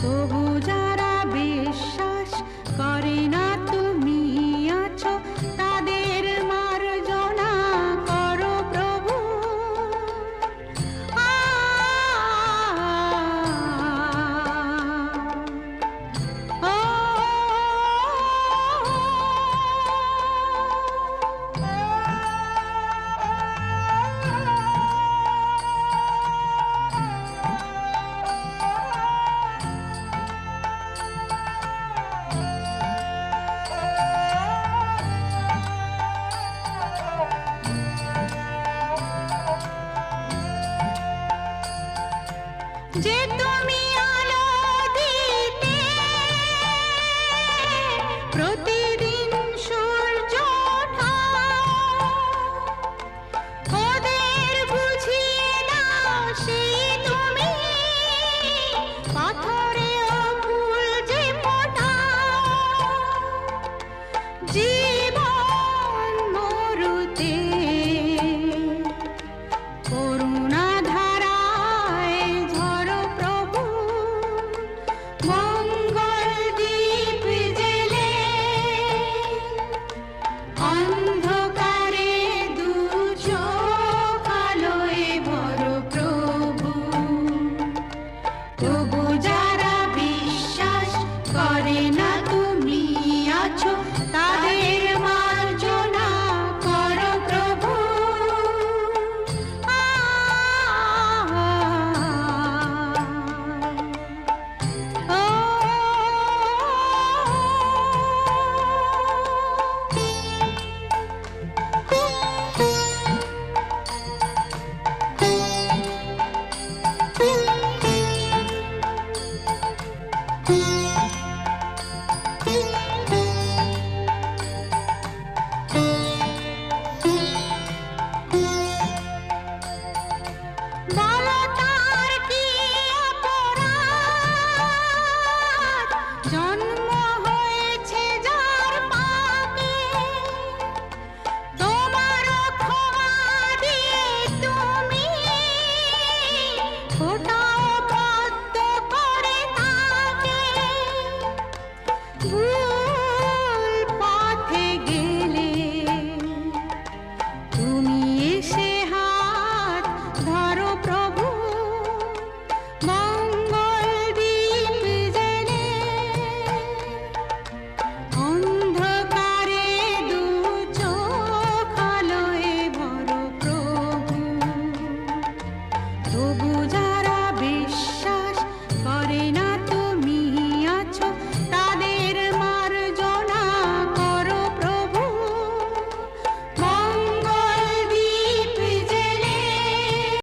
তবু যারা বিশ্বাস করে না তুমি আছো, তাদের মার্জনা করো প্রভু। যে তুমি আলো দিতে প্রতিদিন সূর্য ওঠাও, ওদের বুঝিয়ে দাও সেই তুমি পাথরেও ফুল যে ফোটাও। জীবন মরুতে করুণা ধারায় ঝরো প্রভু, মঙ্গল দ্বীপ জেলে অন্ধকারে দু চোখ আলোয় ভরো প্রভু। তবু যারা বিশ্বাস করে না তুমি আছো, তাদের মার্জনা করো প্রভু। Oh